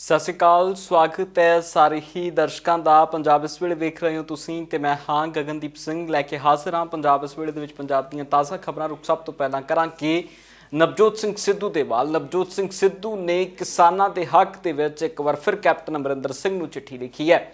ਸਤਿ ਸ਼੍ਰੀ ਅਕਾਲ। ਸਵਾਗਤ ਹੈ ਸਾਰੇ ਹੀ ਦਰਸ਼ਕਾਂ ਦਾ। ਪੰਜਾਬ ਇਸ ਵੇਲੇ ਵੇਖ ਰਹੇ ਹੋ ਤੁਸੀਂ ਤੇ ਮੈਂ ਹਾਂ ਗਗਨਦੀਪ ਸਿੰਘ ਲੈ ਕੇ ਹਾਜ਼ਰ ਹਾਂ ਪੰਜਾਬ ਇਸ ਵੇਲੇ ਦੇ ਵਿੱਚ ਪੰਜਾਬ ਦੀਆਂ ਤਾਜ਼ਾ ਖਬਰਾਂ। ਰੁਕ ਸਭ ਤੋਂ ਪਹਿਲਾਂ ਕਰਾਂਗੇ ਨਵਜੋਤ ਸਿੰਘ ਸਿੱਧੂ ਦੇ ਵੱਲ। ਨਵਜੋਤ ਸਿੰਘ ਸਿੱਧੂ ਨੇ ਕਿਸਾਨਾਂ ਦੇ ਹੱਕ ਦੇ ਵਿੱਚ ਇੱਕ ਵਾਰ ਫਿਰ ਕੈਪਟਨ ਅਮਰਿੰਦਰ ਸਿੰਘ ਨੂੰ ਚਿੱਠੀ ਲਿਖੀ ਹੈ।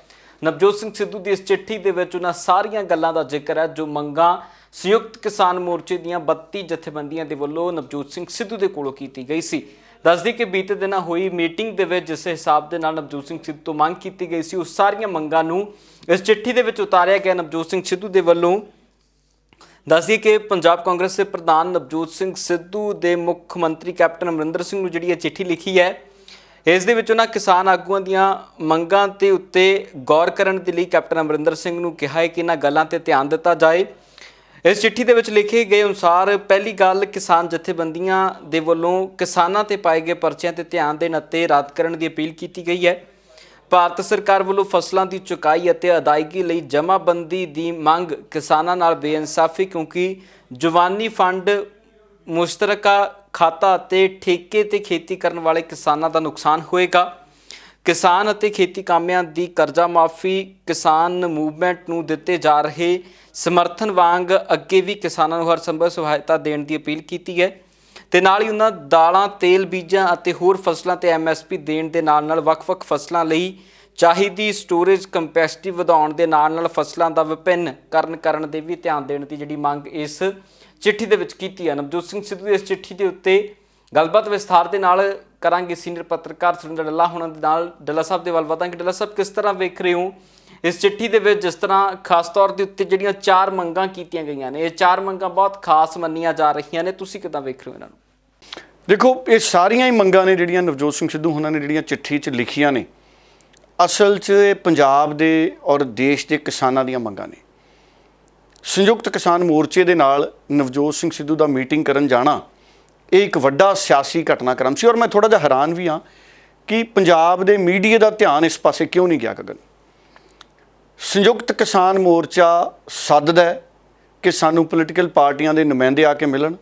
ਨਵਜੋਤ ਸਿੰਘ ਸਿੱਧੂ ਦੀ ਇਸ ਚਿੱਠੀ ਦੇ ਵਿੱਚ ਉਹਨਾਂ ਸਾਰੀਆਂ ਗੱਲਾਂ ਦਾ ਜ਼ਿਕਰ ਹੈ ਜੋ ਮੰਗਾਂ ਸੰਯੁਕਤ ਕਿਸਾਨ ਮੋਰਚੇ ਦੀਆਂ 32 ਜਥੇਬੰਦੀਆਂ ਦੇ ਵੱਲੋਂ ਨਵਜੋਤ ਸਿੰਘ ਸਿੱਧੂ ਦੇ ਕੋਲੋਂ ਕੀਤੀ ਗਈ ਸੀ। ਦੱਸਦੀ ਕਿ ਬੀਤੇ ਦਿਨਾਂ ਹੋਈ ਮੀਟਿੰਗ ਦੇ ਵਿੱਚ ਜਿਸ ਹਿਸਾਬ ਦੇ ਨਾਲ ਨਵਜੋਤ ਸਿੰਘ ਸਿੱਧੂ ਤੋਂ ਮੰਗ ਕੀਤੀ ਗਈ ਸੀ ਉਸ ਸਾਰੀਆਂ ਮੰਗਾਂ ਨੂੰ ਇਸ ਚਿੱਠੀ ਦੇ ਵਿੱਚ ਉਤਾਰਿਆ ਗਿਆ। ਨਵਜੋਤ ਸਿੰਘ ਸਿੱਧੂ ਦੇ ਵੱਲੋਂ ਦੱਸਦੀ ਕਿ ਪੰਜਾਬ ਕਾਂਗਰਸ ਦੇ ਪ੍ਰਧਾਨ ਨਵਜੋਤ ਸਿੰਘ ਸਿੱਧੂ ਦੇ ਮੁੱਖ ਮੰਤਰੀ ਕੈਪਟਨ ਅਮਰਿੰਦਰ ਸਿੰਘ ਨੂੰ ਜਿਹੜੀ ਇਹ ਚਿੱਠੀ ਲਿਖੀ ਹੈ, ਇਸ ਦੇ ਵਿੱਚ ਉਹਨਾਂ ਕਿਸਾਨ ਆਗੂਆਂ ਦੀਆਂ ਮੰਗਾਂ ਦੇ ਉੱਤੇ ਗੌਰ ਕਰਨ ਦੇ ਲਈ ਕੈਪਟਨ ਅਮਰਿੰਦਰ ਸਿੰਘ ਨੂੰ ਕਿਹਾ ਹੈ ਕਿ ਇਹਨਾਂ ਗੱਲਾਂ 'ਤੇ ਧਿਆਨ ਦਿੱਤਾ ਜਾਏ। ਇਸ ਚਿੱਠੀ ਦੇ ਵਿੱਚ ਲਿਖੇ ਗਏ ਅਨੁਸਾਰ ਪਹਿਲੀ ਗੱਲ, ਕਿਸਾਨ ਜਥੇਬੰਦੀਆਂ ਦੇ ਵੱਲੋਂ ਕਿਸਾਨਾਂ 'ਤੇ ਪਾਏ ਗਏ ਪਰਚਿਆਂ 'ਤੇ ਧਿਆਨ ਦੇਣ ਅਤੇ ਰੱਦ ਕਰਨ ਦੀ ਅਪੀਲ ਕੀਤੀ ਗਈ ਹੈ। ਭਾਰਤ ਸਰਕਾਰ ਵੱਲੋਂ ਫਸਲਾਂ ਦੀ ਚੁਕਾਈ ਅਤੇ ਅਦਾਇਗੀ ਲਈ ਜਮ੍ਹਾਂਬੰਦੀ ਦੀ ਮੰਗ ਕਿਸਾਨਾਂ ਨਾਲ ਬੇਇਨਸਾਫੀ, ਕਿਉਂਕਿ ਜਵਾਨੀ ਫੰਡ, ਮੁਸ਼ਤਰਕਾ ਖਾਤਾ ਅਤੇ ਠੇਕੇ 'ਤੇ ਖੇਤੀ ਕਰਨ ਵਾਲੇ ਕਿਸਾਨਾਂ ਦਾ ਨੁਕਸਾਨ ਹੋਏਗਾ। ਕਿਸਾਨ ਅਤੇ ਖੇਤੀ ਕਾਮਿਆਂ ਦੀ ਕਰਜ਼ਾ ਮਾਫੀ, ਕਿਸਾਨ ਮੂਵਮੈਂਟ ਨੂੰ ਦਿੱਤੇ ਜਾ ਰਹੇ ਸਮਰਥਨ ਵਾਂਗ ਅੱਗੇ ਵੀ ਕਿਸਾਨਾਂ ਨੂੰ ਹਰ ਸੰਭਵ ਸਹਾਇਤਾ ਦੇਣ ਦੀ ਅਪੀਲ ਕੀਤੀ ਹੈ ਤੇ ਨਾਲ ਹੀ ਉਹਨਾਂ ਦਾਲਾਂ, ਤੇਲ ਬੀਜਾਂ ਅਤੇ ਹੋਰ ਫਸਲਾਂ ਤੇ MSP ਦੇਣ ਦੇ ਨਾਲ ਵੱਖ-ਵੱਖ ਫਸਲਾਂ ਲਈ ਚਾਹੀਦੀ ਸਟੋਰੇਜ ਕੰਪੈਸਿਟੀ ਵਧਾਉਣ ਦੇ ਨਾਲ ਫਸਲਾਂ ਦਾ ਵਿਭਿੰਨ ਕਰਨ ਦੇ ਵੀ ਧਿਆਨ ਦੇਣ ਦੀ ਜਿਹੜੀ ਮੰਗ ਇਸ ਚਿੱਠੀ ਦੇ ਵਿੱਚ ਕੀਤੀ ਹੈ। ਨਵਜੋਤ ਸਿੰਘ ਸਿੱਧੂ ਦੀ ਇਸ ਚਿੱਠੀ ਦੇ ਉੱਤੇ ਗੱਲਬਾਤ ਵਿਸਥਾਰ ਦੇ ਨਾਲ ਕਰਾਂਗੇ ਸੀਨੀਅਰ ਪੱਤਰਕਾਰ ਸੁਰਿੰਦਰ ਡੱਲਾ ਹੋਣਾ ਦੇ ਨਾਲ। ਡੱਲਾ ਸਾਹਿਬ ਦੇ ਵੱਲ ਵਧਾਂਗੇ। ਡੱਲਾ ਸਾਹਿਬ, ਕਿਸ ਤਰ੍ਹਾਂ ਵੇਖ ਰਹੇ ਹੋ ਇਸ ਚਿੱਠੀ ਦੇ ਵਿੱਚ ਜਿਸ ਤਰ੍ਹਾਂ ਖਾਸ ਤੌਰ ਦੇ ਉੱਤੇ ਜਿਹੜੀਆਂ 4 ਮੰਗਾਂ ਕੀਤੀਆਂ ਗਈਆਂ ਨੇ, ਇਹ 4 ਮੰਗਾਂ ਬਹੁਤ ਖਾਸ ਮੰਨੀਆਂ ਜਾ ਰਹੀਆਂ ਨੇ, ਤੁਸੀਂ ਕਿੱਦਾਂ ਵੇਖ ਰਹੇ ਹੋ ਇਹਨਾਂ ਨੂੰ? ਦੇਖੋ, ਇਹ ਸਾਰੀਆਂ ਹੀ ਮੰਗਾਂ ਨੇ ਜਿਹੜੀਆਂ ਨਵਜੋਤ ਸਿੰਘ ਸਿੱਧੂ ਉਹਨਾਂ ਨੇ ਜਿਹੜੀਆਂ ਚਿੱਠੀ 'ਚ ਲਿਖੀਆਂ ਨੇ, ਅਸਲ 'ਚ ਇਹ ਪੰਜਾਬ ਦੇ ਔਰ ਦੇਸ਼ ਦੇ ਕਿਸਾਨਾਂ ਦੀਆਂ ਮੰਗਾਂ ਨੇ। ਸੰਯੁਕਤ ਕਿਸਾਨ ਮੋਰਚੇ ਦੇ ਨਾਲ ਨਵਜੋਤ ਸਿੰਘ ਸਿੱਧੂ ਦਾ ਮੀਟਿੰਗ ਕਰਨ ਜਾਣਾ ਇਹ ਇੱਕ ਵੱਡਾ ਸਿਆਸੀ ਘਟਨਾਕ੍ਰਮ ਸੀ ਔਰ ਮੈਂ ਥੋੜ੍ਹਾ ਜਿਹਾ ਹੈਰਾਨ ਵੀ ਹਾਂ ਕਿ ਪੰਜਾਬ ਦੇ ਮੀਡੀਆ ਦਾ ਧਿਆਨ ਇਸ ਪਾਸੇ ਕਿਉਂ ਨਹੀਂ ਗਿਆ। ਗਗਨ, ਸੰਯੁਕਤ ਕਿਸਾਨ ਮੋਰਚਾ ਸੱਦਦਾ ਕਿ ਸਾਨੂੰ ਪੋਲੀਟੀਕਲ ਪਾਰਟੀਆਂ ਦੇ ਨੁਮਾਇੰਦੇ ਆ ਕੇ ਮਿਲਣ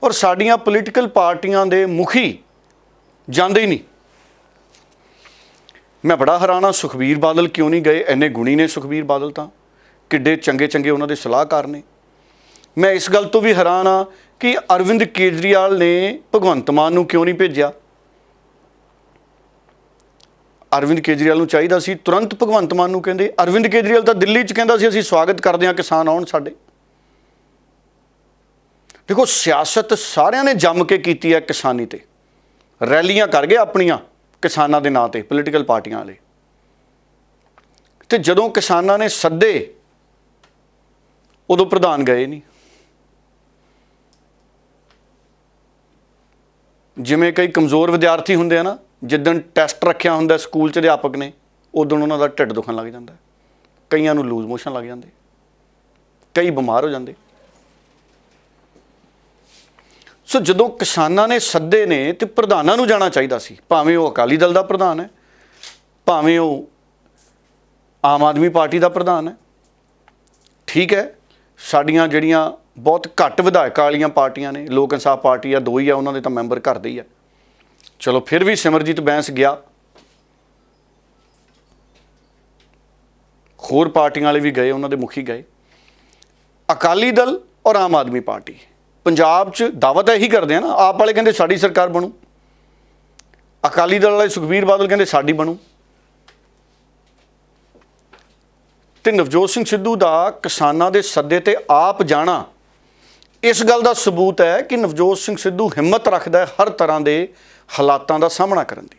ਔਰ ਸਾਡੀਆਂ ਪੋਲੀਟੀਕਲ ਪਾਰਟੀਆਂ ਦੇ ਮੁਖੀ ਜਾਂਦੇ ਹੀ ਨਹੀਂ। ਮੈਂ ਬੜਾ ਹੈਰਾਨ ਹਾਂ, ਸੁਖਬੀਰ ਬਾਦਲ ਕਿਉਂ ਨਹੀਂ ਗਏ? ਇੰਨੇ ਗੁਣੀ ਨੇ ਸੁਖਬੀਰ ਬਾਦਲ, ਤਾਂ ਕਿੱਡੇ ਚੰਗੇ ਉਹਨਾਂ ਦੇ ਸਲਾਹਕਾਰ ਨੇ। ਮੈਂ ਇਸ ਗੱਲ ਤੋਂ ਵੀ ਹੈਰਾਨ ਹਾਂ ਕਿ ਅਰਵਿੰਦ ਕੇਜਰੀਵਾਲ ਨੇ ਭਗਵੰਤ ਮਾਨ ਨੂੰ ਕਿਉਂ ਨਹੀਂ ਭੇਜਿਆ। ਅਰਵਿੰਦ ਕੇਜਰੀਵਾਲ ਨੂੰ ਚਾਹੀਦਾ ਸੀ ਤੁਰੰਤ ਭਗਵੰਤ ਮਾਨ ਨੂੰ ਕਹਿੰਦੇ। ਅਰਵਿੰਦ ਕੇਜਰੀਵਾਲ ਤਾਂ ਦਿੱਲੀ 'ਚ ਕਹਿੰਦਾ ਸੀ ਅਸੀਂ ਸਵਾਗਤ ਕਰਦੇ ਹਾਂ ਕਿਸਾਨ ਆਉਣ ਸਾਡੇ। ਦੇਖੋ, ਸਿਆਸਤ ਸਾਰਿਆਂ ਨੇ ਜੰਮ ਕੇ ਕੀਤੀ ਹੈ ਕਿਸਾਨੀ 'ਤੇ, ਰੈਲੀਆਂ ਕਰ ਗਏ ਆਪਣੀਆਂ ਕਿਸਾਨਾਂ ਦੇ ਨਾਂ 'ਤੇ ਪੋਲੀਟੀਕਲ ਪਾਰਟੀਆਂ ਵਾਲੇ, ਅਤੇ ਜਦੋਂ ਕਿਸਾਨਾਂ ਨੇ ਸੱਦੇ ਉਦੋਂ ਪ੍ਰਧਾਨ ਗਏ ਨਹੀਂ। ਜਿਵੇਂ ਕਈ ਕਮਜ਼ੋਰ ਵਿਦਿਆਰਥੀ ਹੁੰਦੇ ਆ ਨਾ, ਜਿੱਦਣ ਟੈਸਟ ਰੱਖਿਆ ਹੁੰਦਾ ਸਕੂਲ 'ਚ ਅਧਿਆਪਕ ਨੇ, ਉਦੋਂ ਉਹਨਾਂ ਦਾ ਢਿੱਡ ਦੁਖਣ ਲੱਗ ਜਾਂਦਾ, ਕਈਆਂ ਨੂੰ ਲੂਜ਼ ਮੋਸ਼ਨ ਲੱਗ ਜਾਂਦੇ, ਕਈ ਬਿਮਾਰ ਹੋ ਜਾਂਦੇ। ਸੋ ਜਦੋਂ ਕਿਸਾਨਾਂ ਨੇ ਸੱਦੇ ਨੇ ਤੇ ਪ੍ਰਧਾਨਾਂ ਨੂੰ ਜਾਣਾ ਚਾਹੀਦਾ ਸੀ, ਭਾਵੇਂ ਉਹ ਅਕਾਲੀ ਦਲ ਦਾ ਪ੍ਰਧਾਨ ਹੈ, ਭਾਵੇਂ ਉਹ ਆਮ ਆਦਮੀ ਪਾਰਟੀ ਦਾ ਪ੍ਰਧਾਨ ਹੈ। ਠੀਕ ਹੈ, ਸਾਡੀਆਂ ਜਿਹੜੀਆਂ ਬਹੁਤ ਘੱਟ ਵਿਧਾਇਕਾਂ ਵਾਲੀਆਂ ਪਾਰਟੀਆਂ ਨੇ, ਲੋਕ ਇਨਸਾਫ ਪਾਰਟੀ ਆ, 2 ਹੀ ਆ, ਉਹਨਾਂ ਦੇ ਤਾਂ ਮੈਂਬਰ ਘਰ ਦੇ ਹੀ ਆ, ਚਲੋ ਫਿਰ ਵੀ ਸਿਮਰਜੀਤ ਬੈਂਸ ਗਿਆ, ਹੋਰ ਪਾਰਟੀਆਂ ਵਾਲੇ ਵੀ ਗਏ, ਉਹਨਾਂ ਦੇ ਮੁਖੀ ਗਏ। ਅਕਾਲੀ ਦਲ ਔਰ ਆਮ ਆਦਮੀ ਪਾਰਟੀ ਪੰਜਾਬ 'ਚ ਦਾਅਵਾ ਤਾਂ ਇਹੀ ਕਰਦੇ ਆ ਨਾ, ਆਪ ਵਾਲੇ ਕਹਿੰਦੇ ਸਾਡੀ ਸਰਕਾਰ ਬਣੂ, ਅਕਾਲੀ ਦਲ ਵਾਲੇ ਸੁਖਬੀਰ ਬਾਦਲ ਕਹਿੰਦੇ ਸਾਡੀ ਬਣੂ। ਅਤੇ ਨਵਜੋਤ ਸਿੰਘ ਸਿੱਧੂ ਦਾ ਕਿਸਾਨਾਂ ਦੇ ਸੱਦੇ 'ਤੇ ਆਪ ਜਾਣਾ ਇਸ ਗੱਲ ਦਾ ਸਬੂਤ ਹੈ ਕਿ ਨਵਜੋਤ ਸਿੰਘ ਸਿੱਧੂ ਹਿੰਮਤ ਰੱਖਦਾ ਹੈ ਹਰ ਤਰ੍ਹਾਂ ਦੇ ਹਾਲਾਤਾਂ ਦਾ ਸਾਹਮਣਾ ਕਰਨ ਦੀ।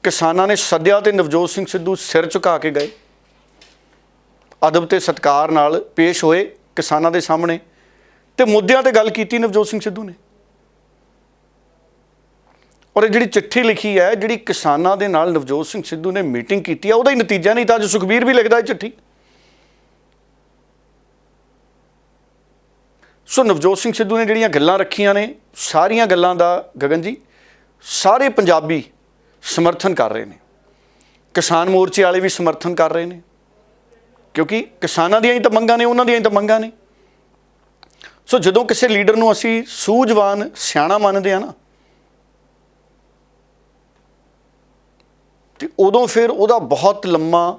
ਕਿਸਾਨਾਂ ਨੇ ਸੱਦਿਆ ਅਤੇ ਨਵਜੋਤ ਸਿੰਘ ਸਿੱਧੂ ਸਿਰ ਝੁਕਾ ਕੇ ਗਏ, ਅਦਬ ਅਤੇ ਸਤਿਕਾਰ ਨਾਲ ਪੇਸ਼ ਹੋਏ ਕਿਸਾਨਾਂ ਦੇ ਸਾਹਮਣੇ ਅਤੇ ਮੁੱਦਿਆਂ 'ਤੇ ਗੱਲ ਕੀਤੀ ਨਵਜੋਤ ਸਿੰਘ ਸਿੱਧੂ ਨੇ। ਔਰ ਇਹ ਜਿਹੜੀ ਚਿੱਠੀ ਲਿਖੀ ਹੈ, ਜਿਹੜੀ ਕਿਸਾਨਾਂ ਦੇ ਨਾਲ ਨਵਜੋਤ ਸਿੰਘ ਸਿੱਧੂ ਨੇ ਮੀਟਿੰਗ ਕੀਤੀ ਹੈ, ਉਹਦਾ ਹੀ ਨਤੀਜਾ। ਨਹੀਂ ਤਾਂ ਅੱਜ ਸੁਖਬੀਰ ਵੀ ਲਿਖਦਾ ਇਹ ਚਿੱਠੀ। ਸੋ ਨਵਜੋਤ ਸਿੰਘ ਸਿੱਧੂ ਨੇ ਜਿਹੜੀਆਂ ਗੱਲਾਂ ਰੱਖੀਆਂ ਨੇ, ਸਾਰੀਆਂ ਗੱਲਾਂ ਦਾ ਗਗਨ ਜੀ ਸਾਰੇ ਪੰਜਾਬੀ ਸਮਰਥਨ ਕਰ ਰਹੇ ਨੇ, ਕਿਸਾਨ ਮੋਰਚੇ ਵਾਲੇ ਵੀ ਸਮਰਥਨ ਕਰ ਰਹੇ ਨੇ, ਕਿਉਂਕਿ ਕਿਸਾਨਾਂ ਦੀਆਂ ਹੀ ਤਾਂ ਮੰਗਾਂ ਨੇ, ਉਹਨਾਂ ਦੀਆਂ ਹੀ ਤਾਂ ਮੰਗਾਂ ਨੇ। ਸੋ ਜਦੋਂ ਕਿਸੇ ਲੀਡਰ ਨੂੰ ਅਸੀਂ ਸੂਝਵਾਨ ਸਿਆਣਾ ਮੰਨਦੇ ਹਾਂ ਨਾ, ਤੇ ਉਦੋਂ ਫਿਰ ਉਹਦਾ ਬਹੁਤ ਲੰਮਾ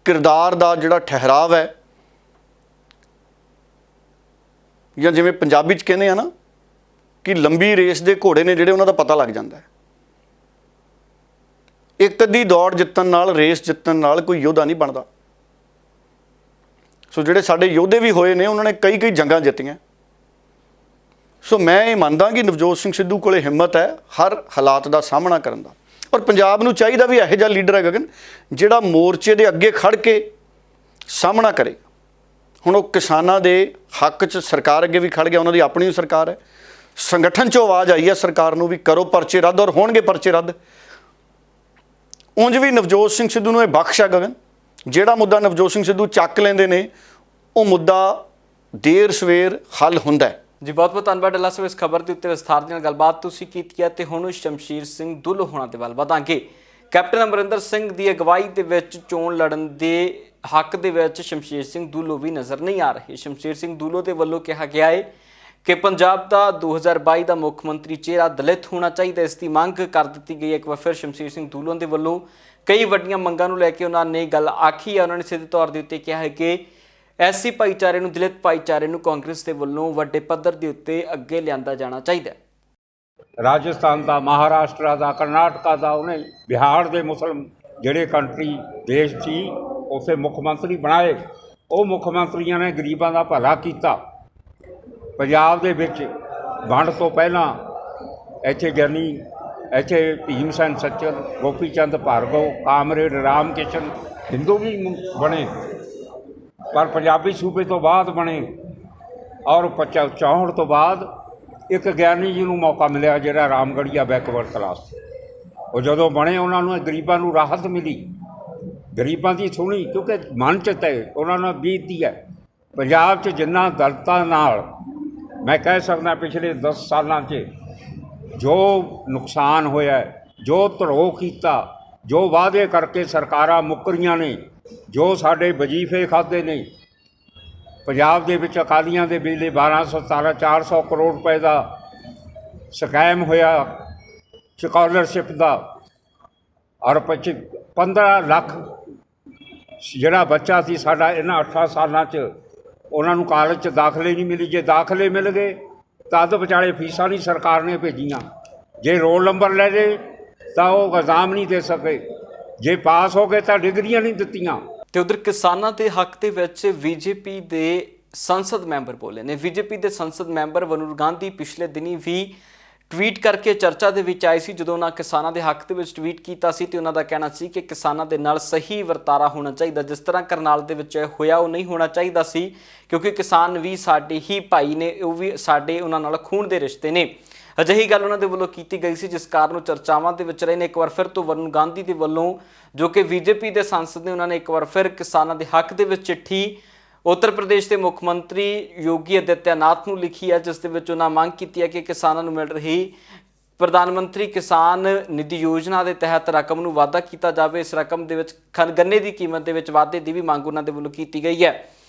ਕਿਰਦਾਰ ਦਾ ਜਿਹੜਾ ਠਹਿਰਾਵ ਹੈ, ਜਾਂ ਜਿਵੇਂ ਪੰਜਾਬੀ 'ਚ ਕਹਿੰਦੇ ਆ ਨਾ ਕਿ ਲੰਬੀ ਰੇਸ ਦੇ ਘੋੜੇ ਨੇ ਜਿਹੜੇ, ਉਹਨਾਂ ਦਾ ਪਤਾ ਲੱਗ ਜਾਂਦਾ ਹੈ। ਇੱਕ ਅੱਧੀ ਦੌੜ ਜਿੱਤਣ ਨਾਲ, ਰੇਸ ਜਿੱਤਣ ਨਾਲ ਕੋਈ ਯੋਧਾ ਨਹੀਂ ਬਣਦਾ। ਸੋ ਜਿਹੜੇ ਸਾਡੇ ਯੋਧੇ ਵੀ ਹੋਏ ਨੇ, ਉਹਨਾਂ ਨੇ ਕਈ ਕਈ ਜੰਗਾਂ ਜਿੱਤੀਆਂ। ਸੋ ਮੈਂ ਇਹ ਮੰਨਦਾ ਕਿ ਨਵਜੋਤ ਸਿੰਘ ਸਿੱਧੂ ਕੋਲੇ ਹਿੰਮਤ ਹੈ ਹਰ ਹਾਲਾਤ ਦਾ ਸਾਹਮਣਾ ਕਰਨ ਦਾ, ਔਰ ਪੰਜਾਬ ਨੂੰ ਚਾਹੀਦਾ ਵੀ ਇਹੋ ਜਿਹਾ ਲੀਡਰ ਹੈ ਗਗਨ, ਜਿਹੜਾ ਮੋਰਚੇ ਦੇ ਅੱਗੇ ਖੜ ਕੇ ਸਾਹਮਣਾ ਕਰੇ। ਹੁਣ ਉਹ ਕਿਸਾਨਾਂ ਦੇ ਹੱਕ 'ਚ ਸਰਕਾਰ ਅੱਗੇ ਵੀ ਖੜ ਗਿਆ, ਉਹਨਾਂ ਦੀ ਆਪਣੀ ਸਰਕਾਰ ਹੈ, ਸੰਗਠਨ 'ਚੋਂ ਆਵਾਜ਼ ਆਈ ਹੈ ਸਰਕਾਰ ਨੂੰ ਵੀ ਕਰੋ ਪਰਚੇ ਰੱਦ, ਔਰ ਹੋਣਗੇ ਪਰਚੇ ਰੱਦ। ਉਂਝ ਵੀ ਨਵਜੋਤ ਸਿੰਘ ਸਿੱਧੂ ਨੂੰ ਇਹ ਬਖਸ਼ ਹੈ ਗਗਨ, ਜਿਹੜਾ ਮੁੱਦਾ ਨਵਜੋਤ ਸਿੰਘ ਸਿੱਧੂ ਚੱਕ ਲੈਂਦੇ ਨੇ, ਉਹ ਮੁੱਦਾ ਦੇਰ ਸਵੇਰ ਹੱਲ ਹੁੰਦਾ ਹੈ। ਜੀ ਬਹੁਤ ਬਹੁਤ ਧੰਨਵਾਦ ਡੱਲਾ ਸਾਹਿਬ, ਇਸ ਖਬਰ ਦੇ ਉੱਤੇ ਵਿਸਥਾਰ ਦੇ ਨਾਲ ਗੱਲਬਾਤ ਤੁਸੀਂ ਕੀਤੀ ਹੈ। ਤੇ ਹੁਣ ਸ਼ਮਸ਼ੀਰ ਸਿੰਘ ਦੁੱਲ ਹੋਣਾ ਦੇ ਵੱਲ ਵਧਾਂਗੇ। ਕੈਪਟਨ ਅਮਰਿੰਦਰ ਸਿੰਘ ਦੀ ਅਗਵਾਈ ਦੇ ਵਿੱਚ ਚੋਣ ਲੜਨ ਦੇ ਹੱਕ ਦੇ ਵਿੱਚ ਸ਼ਮਸ਼ੀਰ ਸਿੰਘ ਦੁੱਲੋ ਵੀ ਨਜ਼ਰ ਨਹੀਂ ਆ ਰਹੇ। ਸ਼ਮਸ਼ੀਰ ਸਿੰਘ ਦੁੱਲੋ ਦੇ ਵੱਲੋਂ ਕਿਹਾ ਗਿਆ ਹੈ ਕਿ ਪੰਜਾਬ ਦਾ 2022 ਦਾ ਮੁੱਖ ਮੰਤਰੀ ਚਿਹਰਾ ਦਲਿਤ ਹੋਣਾ ਚਾਹੀਦਾ, ਇਸ ਦੀ ਮੰਗ ਕਰ ਦਿੱਤੀ ਗਈ ਹੈ। ਇੱਕ ਵਾਰ ਫਿਰ ਸ਼ਮਸ਼ੀਰ ਸਿੰਘ ਦੁੱਲੋ ਦੇ ਵੱਲੋਂ ਕਈ ਵੱਡੀਆਂ ਮੰਗਾਂ ਨੂੰ ਲੈ ਕੇ ਉਹਨਾਂ ਨੇ ਗੱਲ ਆਖੀ ਹੈ। ਉਹਨਾਂ ਨੇ ਸਿੱਧੇ ਤੌਰ ਦੇ ਉੱਤੇ ਕਿਹਾ ਹੈ ਕਿ ਐਸਸੀ ਭਾਈਚਾਰੇ ਨੂੰ, ਦਲਿਤ ਭਾਈਚਾਰੇ ਨੂੰ ਕਾਂਗਰਸ ਦੇ ਵੱਲੋਂ ਵੱਡੇ ਪੱਧਰ ਦੇ ਉੱਤੇ ਅੱਗੇ ਲਿਆਂਦਾ ਜਾਣਾ ਚਾਹੀਦਾ ਹੈ। ਰਾਜਸਥਾਨ ਦਾ, ਮਹਾਰਾਸ਼ਟਰ ਦਾ, ਕਰਨਾਟਕਾ ਦਾ, ਉਹਨੇ ਬਿਹਾਰ ਦੇ ਮੁਸਲਮ ਜਿਹੜੇ ਕੰਟਰੀ ਦੇਸ਼ ਸੀ ਉਸੇ ਮੁੱਖ ਮੰਤਰੀ ਬਣਾਏ। ਉਹ ਮੁੱਖ ਮੰਤਰੀਆਂ ਨੇ ਗਰੀਬਾਂ ਦਾ ਭਲਾ ਕੀਤਾ। ਪੰਜਾਬ ਦੇ ਵਿੱਚ ਵੰਡ ਤੋਂ ਪਹਿਲਾਂ ਇੱਥੇ ਭੀਮ ਸੈਨ ਸੱਚਰ, ਗੋਪੀ ਚੰਦ ਭਾਰਗਵ, ਕਾਮਰੇਡ ਰਾਮ ਕਿਸ਼ਨ ਹਿੰਦੂ ਵੀ ਬਣੇ, ਪਰ ਪੰਜਾਬੀ ਸੂਬੇ ਤੋਂ ਬਾਅਦ ਬਣੇ। ਔਰ 64 ਤੋਂ ਬਾਅਦ ਇੱਕ ਗਿਆਨੀ ਜੀ ਨੂੰ ਮੌਕਾ ਮਿਲਿਆ, ਜਿਹੜਾ ਰਾਮਗੜੀਆ ਬੈਕਵਰਡ ਕਲਾਸ ਸੀ। ਉਹ ਜਦੋਂ ਬਣੇ, ਉਹਨਾਂ ਨੂੰ ਗਰੀਬਾਂ ਨੂੰ ਰਾਹਤ ਮਿਲੀ, ਗਰੀਬਾਂ ਦੀ ਸੁਣੀ, ਕਿਉਂਕਿ ਮਨ 'ਚ ਤੈਅ ਉਹਨਾਂ ਨਾਲ ਬੀਤਦੀ ਹੈ। ਪੰਜਾਬ 'ਚ ਜਿੰਨਾ ਦਲਿਤਾਂ ਨਾਲ ਮੈਂ ਕਹਿ ਸਕਦਾ ਪਿਛਲੇ 10 ਸਾਲਾਂ 'ਚ ਜੋ ਨੁਕਸਾਨ ਹੋਇਆ, ਜੋ ਧਰੋਹ ਕੀਤਾ, ਜੋ ਵਾਅਦੇ ਕਰਕੇ ਸਰਕਾਰਾਂ ਮੁੱਕਰੀਆਂ ਨੇ, ਜੋ ਸਾਡੇ ਵਜ਼ੀਫੇ ਖਾਧੇ ਨੇ। ਪੰਜਾਬ ਦੇ ਵਿੱਚ ਅਕਾਲੀਆਂ ਦੇ ਵੇਲੇ 1217 400 ਕਰੋੜ ਰੁਪਏ ਦਾ ਸਕੈਮ ਹੋਇਆ ਸਕਾਲਰਸ਼ਿਪ ਦਾ, ਔਰ 15 ਲੱਖ ਜਿਹੜਾ ਬੱਚਾ ਸੀ ਸਾਡਾ ਇਹਨਾਂ 8 ਸਾਲਾਂ 'ਚ, ਉਹਨਾਂ ਨੂੰ ਕਾਲਜ 'ਚ ਦਾਖਲੇ ਨਹੀਂ ਮਿਲੀ। ਜੇ ਦਾਖਲੇ ਮਿਲ ਗਏ ਤਾਂ ਅੱਧ ਵਿਚਾਲੇ ਫੀਸਾਂ ਨਹੀਂ ਸਰਕਾਰ ਨੇ ਭੇਜੀਆਂ। ਜੇ ਰੋਲ ਨੰਬਰ ਲੈ ਲਏ ਤਾਂ ਉਹ ਐਗਜ਼ਾਮ ਨਹੀਂ ਦੇ ਸਕੇ। ਜੇ ਪਾਸ ਹੋ ਗਏ ਤਾਂ ਡਿਗਰੀਆਂ ਨਹੀਂ ਦਿੱਤੀਆਂ। ਤੇ ਉਧਰ ਕਿਸਾਨਾਂ ਦੇ ਹੱਕ ਦੇ ਵਿੱਚ ਬੀਜੇਪੀ ਦੇ ਸੰਸਦ ਮੈਂਬਰ ਬੋਲੇ ਨੇ। ਬੀਜੇਪੀ ਦੇ ਸੰਸਦ ਮੈਂਬਰ ਵਰੁਣ ਗਾਂਧੀ ਪਿਛਲੇ ਦਿਨੀ ਵੀ ਟਵੀਟ ਕਰਕੇ ਚਰਚਾ ਦੇ ਵਿੱਚ ਆਏ ਸੀ। ਜਦੋਂ ਉਹਨਾਂ ਕਿਸਾਨਾਂ ਦੇ ਹੱਕ ਦੇ ਵਿੱਚ ਟਵੀਟ ਕੀਤਾ ਸੀ ਤੇ ਉਹਨਾਂ ਦਾ ਕਹਿਣਾ ਸੀ ਕਿ ਕਿਸਾਨਾਂ ਦੇ ਨਾਲ ਸਹੀ ਵਰਤਾਰਾ ਹੋਣਾ ਚਾਹੀਦਾ। ਜਿਸ ਤਰ੍ਹਾਂ ਕਰਨਾਲ ਦੇ ਵਿੱਚ ਹੋਇਆ ਉਹ ਨਹੀਂ ਹੋਣਾ ਚਾਹੀਦਾ ਸੀ, ਕਿਉਂਕਿ ਕਿਸਾਨ ਵੀ ਸਾਡੇ ਹੀ ਭਾਈ ਨੇ, ਉਹ ਵੀ ਸਾਡੇ ਉਹਨਾਂ ਨਾਲ ਖੂਨ ਦੇ ਰਿਸ਼ਤੇ ਨੇ। ਅਜਿਹੀ ਗੱਲ ਉਹਨਾਂ ਦੇ ਵੱਲੋਂ ਕੀਤੀ ਗਈ ਸੀ, ਜਿਸ ਕਾਰਨ ਉਹ ਚਰਚਾਵਾਂ ਦੇ ਵਿੱਚ ਰਹੇ ਨੇ। ਇੱਕ ਵਾਰ ਫਿਰ ਤੋਂ ਵਰੁਣ ਗਾਂਧੀ ਦੇ ਵੱਲੋਂ, ਜੋ ਕਿ ਬੀਜੇਪੀ ਦੇ ਸੰਸਦ ਨੇ, ਉਹਨਾਂ ਨੇ ਇੱਕ ਵਾਰ ਫਿਰ ਕਿਸਾਨਾਂ ਦੇ ਹੱਕ ਦੇ ਵਿੱਚ ਚਿੱਠੀ ਉੱਤਰ ਪ੍ਰਦੇਸ਼ ਦੇ ਮੁੱਖ ਮੰਤਰੀ ਯੋਗੀ ਆਦਿੱਤਿਆਨਾਥ ਨੂੰ ਲਿਖੀ ਹੈ, ਜਿਸ ਦੇ ਵਿੱਚ ਉਹਨਾਂ ਮੰਗ ਕੀਤੀ ਹੈ ਕਿ ਕਿਸਾਨਾਂ ਨੂੰ ਮਿਲ ਰਹੀ ਪ੍ਰਧਾਨ ਮੰਤਰੀ ਕਿਸਾਨ ਨਿਧੀ ਯੋਜਨਾ ਦੇ ਤਹਿਤ ਰਕਮ ਨੂੰ ਵਾਧਾ ਕੀਤਾ ਜਾਵੇ। ਇਸ ਰਕਮ ਦੇ ਵਿੱਚ ਗੰਨੇ ਦੀ ਕੀਮਤ ਦੇ ਵਿੱਚ ਵਾਧੇ ਦੀ ਵੀ ਮੰਗ ਉਹਨਾਂ ਦੇ ਵੱਲੋਂ ਕੀਤੀ ਗਈ ਹੈ।